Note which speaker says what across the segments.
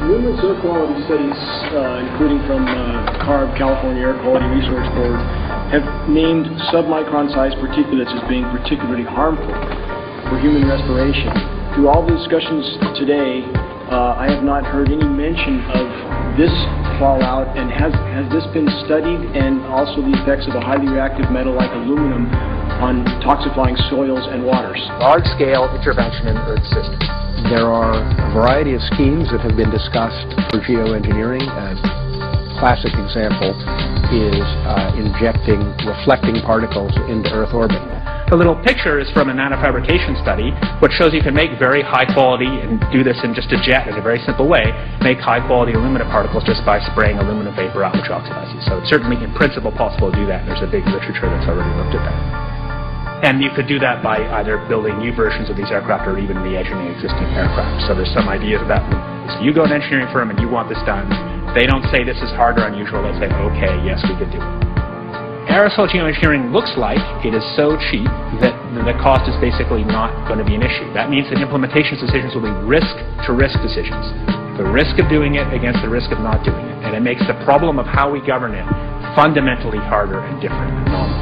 Speaker 1: Numerous air quality studies, including from CARB, California Air Quality Resource Board, have named submicron-sized particulates as being particularly harmful for human respiration. Through all the discussions today, I have not heard any mention of this fallout, and has this been studied, and also the effects of a highly reactive metal like aluminum on toxifying soils and waters?
Speaker 2: Large-scale intervention in Earth systems.
Speaker 3: There are a variety of schemes that have been discussed for geoengineering. A classic example is injecting reflecting particles into Earth orbit.
Speaker 4: The little picture is from a nanofabrication study, which shows you can make very high quality, and do this in just a jet in a very simple way, make high quality aluminum particles just by spraying aluminum vapor out, which oxidizes. So it's certainly in principle possible to do that, and there's a big literature that's already looked at that. And you could do that by either building new versions of these aircraft or even re-engineering existing aircraft. So there's some ideas of that. So you go to an engineering firm and you want this done. They don't say this is hard or unusual. They say, okay, yes, we could do it. Aerosol geoengineering looks like it is so cheap that the cost is basically not going to be an issue. That means that implementation decisions will be risk-to-risk decisions. The risk of doing it against the risk of not doing it. And it makes the problem of how we govern it fundamentally harder and different than normal.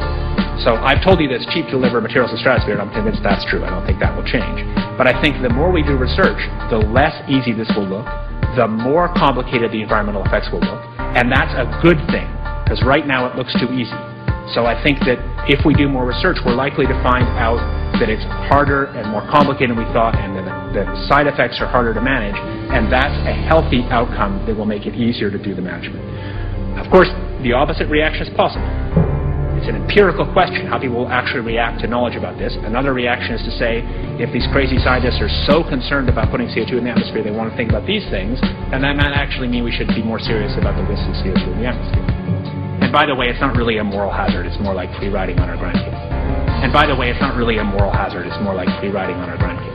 Speaker 4: So I've told you that it's cheap to deliver materials to the stratosphere, and I'm convinced that's true. I don't think that will change. But I think the more we do research, the less easy this will look, the more complicated the environmental effects will look. And that's a good thing, because right now it looks too easy. So I think that if we do more research, we're likely to find out that it's harder and more complicated than we thought, and that the side effects are harder to manage, and that's a healthy outcome that will make it easier to do the management. Of course, the opposite reaction is possible. It's an empirical question how people will actually react to knowledge about this. Another reaction is to say, if these crazy scientists are so concerned about putting CO2 in the atmosphere, they want to think about these things, and that might actually mean we should be more serious about the risks of CO2 in the atmosphere. And by the way, it's not really a moral hazard, it's more like free riding on our grandkids. And by the way, it's not really a moral hazard, it's more like free riding on our grandkids.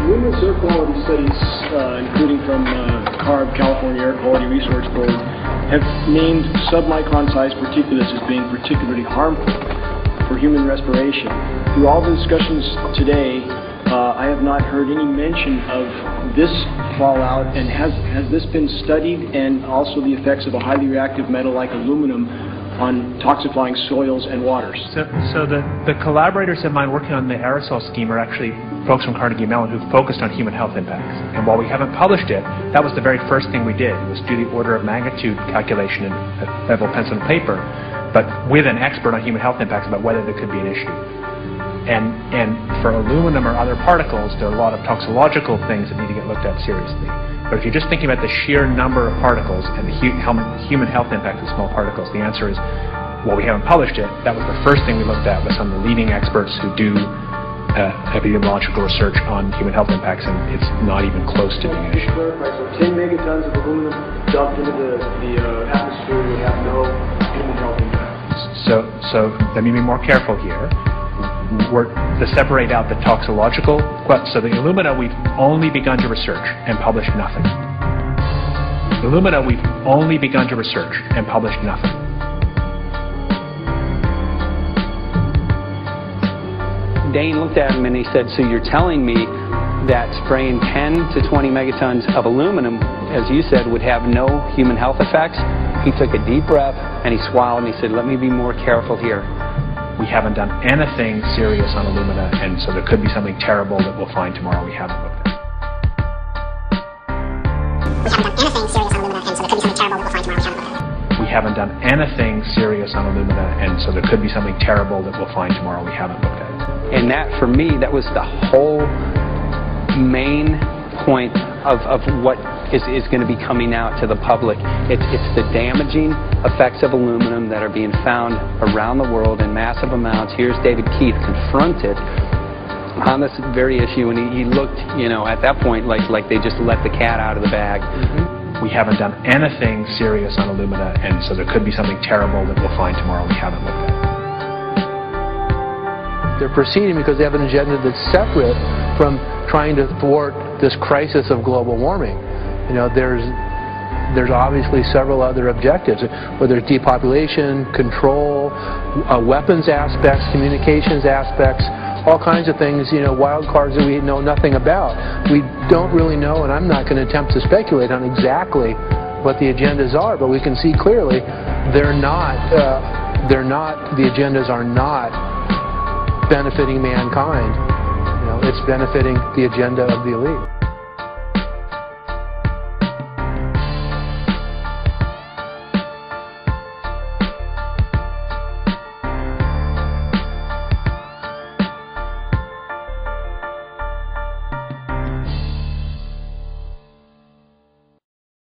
Speaker 1: Numerous air quality studies, including from CARB, California Air Quality Resource Board, have named submicron-sized particulates as being particularly harmful for human respiration. Through all the discussions today, I have not heard any mention of this fallout, and has this been studied, and also the effects of a highly reactive metal like aluminum on toxifying soils and waters?
Speaker 4: So the collaborators of mine working on the aerosol scheme are actually folks from Carnegie Mellon who focused on human health impacts. And while we haven't published it, that was the very first thing we did, was do the order of magnitude calculation in level pencil and paper, but with an expert on human health impacts about whether there could be an issue. And for aluminum or other particles, there are a lot of toxicological things that need to get looked at seriously. But if you're just thinking about the sheer number of particles and the human health impact of small particles, the answer is, well, we haven't published it. That was the first thing we looked at with some of the leading experts who do epidemiological research on human health impacts, and it's not even close to being an issue.
Speaker 1: So 10 megatons of aluminum dumped into the atmosphere would have no human health impact.
Speaker 4: So let me be more careful here. To separate out the toxicological, so the alumina we've only begun to research and published nothing. The alumina we've only begun to research and published nothing.
Speaker 5: Dane looked at him and he said, so you're telling me that spraying 10 to 20 megatons of aluminum, as you said, would have no human health effects? He took a deep breath and he swallowed and he said, let me be more careful here.
Speaker 4: We haven't done anything serious on alumina, and so there could be something terrible that we'll find tomorrow we haven't looked at. We haven't done anything serious on alumina, and so there could be something terrible that we'll find tomorrow we haven't looked at.
Speaker 5: And that, for me, that was the whole main point of what is going to be coming out to the public. It's the damaging effects of aluminum that are being found around the world in massive amounts. Here's David Keith confronted on this very issue, and he looked, at that point like they just let the cat out of the bag.
Speaker 4: We haven't done anything serious on alumina, and so there could be something terrible that we'll find tomorrow we haven't looked at.
Speaker 3: They're proceeding because they have an agenda that's separate from trying to thwart this crisis of global warming. There's obviously several other objectives, whether it's depopulation, control, weapons aspects, communications aspects. all kinds of things, you know, wild cards that we know nothing about. We don't really know, and I'm not going to attempt to speculate on exactly what the agendas are, but we can see clearly the agendas are not benefiting mankind. You know, it's benefiting the agenda of the elite.